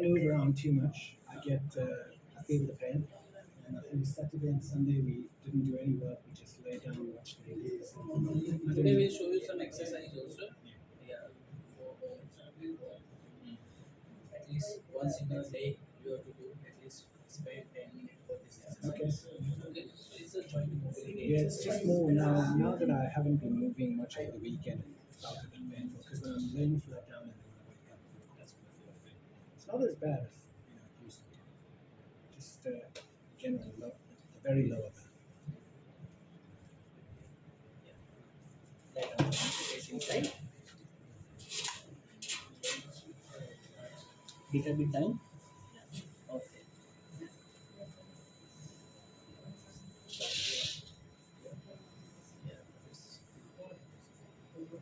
move around too much, I feel the pain. And I think Saturday and Sunday we didn't do any work. We just lay down, watched movies. I Today didn't. we'll show you some exercise also. Yeah. At least once in a day you have to do at least spend 10 minutes for this Okay. exercise. Okay. So it's a joint mobility Yeah, it's just exercise. more now. Now that I haven't been moving much over the weekend, it felt a bit painful because when I'm laying flat down and then I wake up, that's when I feel the pain. It's not as bad as it used to be. Just again, a very lower back. Lie down facing side. Little bit down. Okay. Yeah.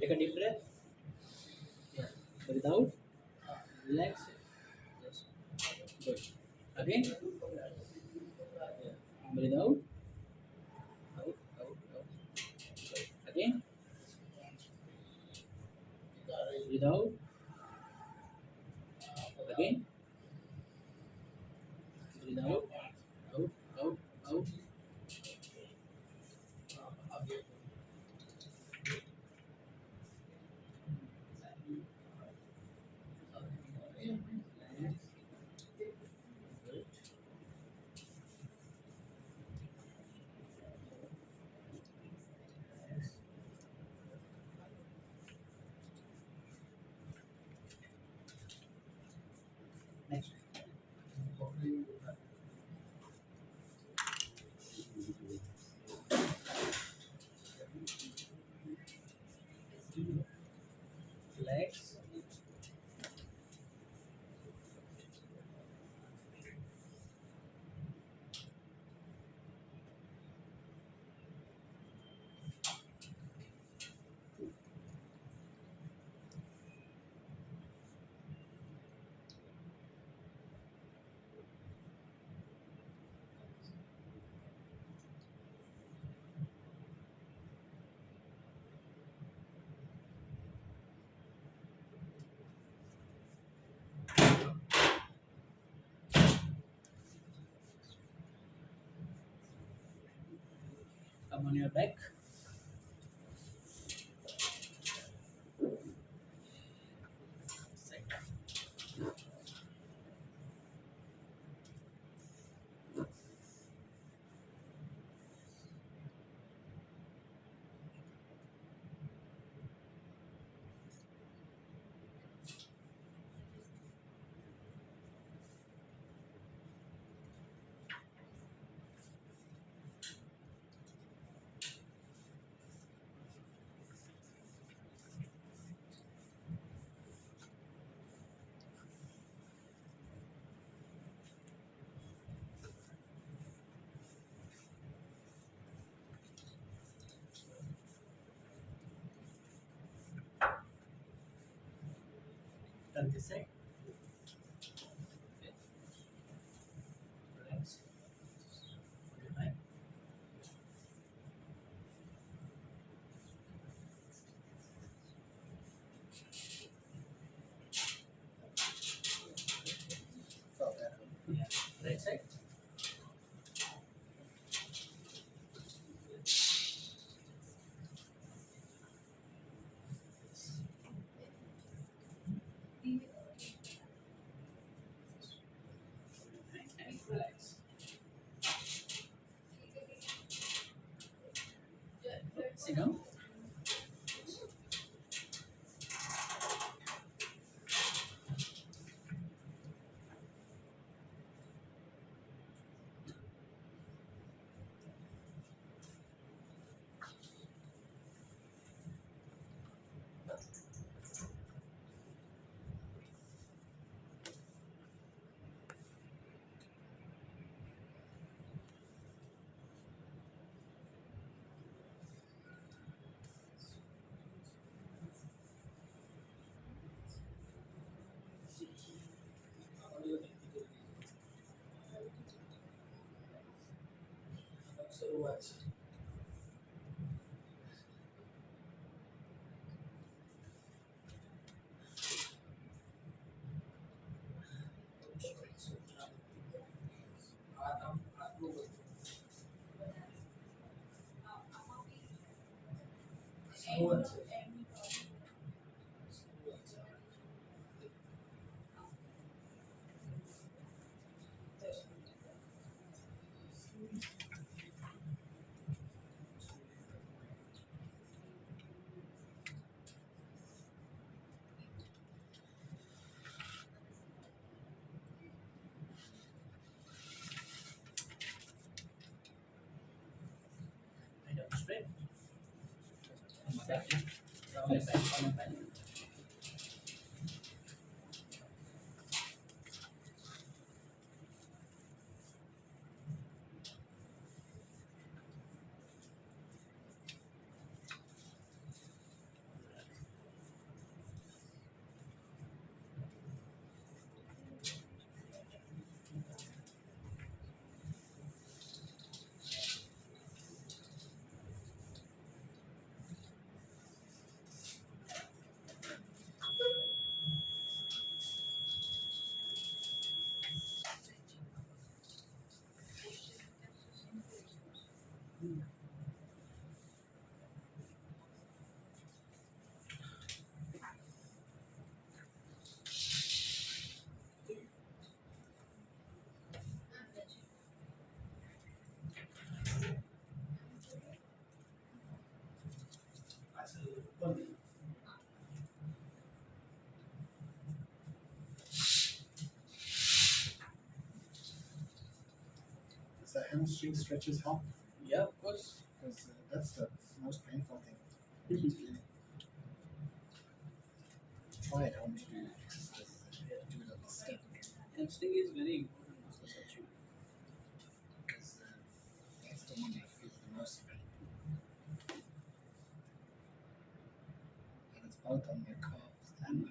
Take a deep breath. Yeah. Breathe out. Relax. Yes. Good. Again. Yeah. Breathe out. Out. Out. Out. Good. Again. Breathe out. Again. Breathe out. Out. Out. Out. Good. Come on your back. Side. Turn this side. Okay. Relax. Hold your hand. Felt that. Yeah. Right side. And relax. Sit down. So what? What? Right up straight. Back. Down your back. On your back. Does the hamstring stretches help? Yeah, of course. Because that's the most painful thing. Try it. I want you to do exercises. Do it on the step. Hamstring is very important for such you. Because that's the one that feels the most pain. And it's both on your calves and my.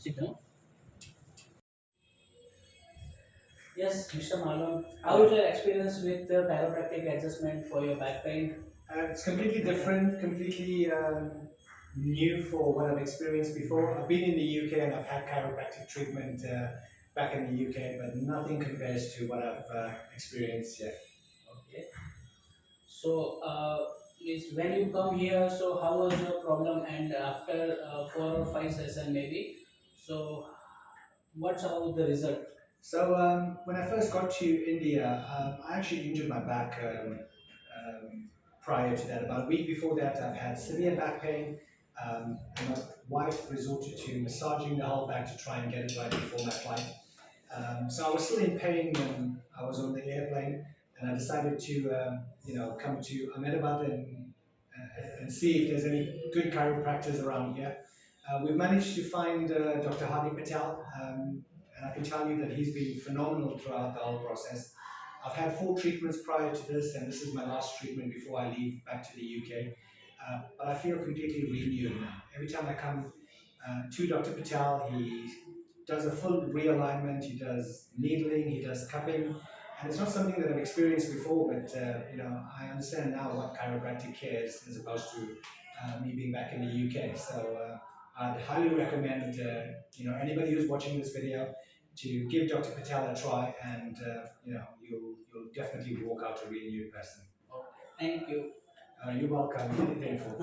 Sit down. Yes, Mr. Malon, how is your experience with the chiropractic adjustment for your back pain? It's completely different, completely new for what I've experienced before. I've been in the UK and I've had chiropractic treatment back in the UK, but nothing compares to what I've experienced here. Okay. So, is when you come here, so how was your problem? And after 4 or 5 sessions, maybe. So, what's about the result? So when I first got to India, I actually injured my back prior to that. About a week before that, I've had severe back pain. And my wife resorted to massaging the whole back to try and get it right before my flight. So I was still in pain when I was on the airplane, and I decided to, come to Ahmedabad and see if there's any good chiropractors around here. We've managed to find Dr. Hardik Patel, and I can tell you that he's been phenomenal throughout the whole process. I've had 4 treatments prior to this, and this is my last treatment before I leave back to the UK. But I feel completely renewed now. Every time I come to Dr. Patel, he does a full realignment, he does needling, he does cupping, and it's not something that I've experienced before, but I understand now what chiropractic care is as opposed to me being back in the UK. So I'd highly recommend anybody who's watching this video to give Dr. Patel a try, and you'll definitely walk out a renewed person. Thank you. You're welcome. Anything for.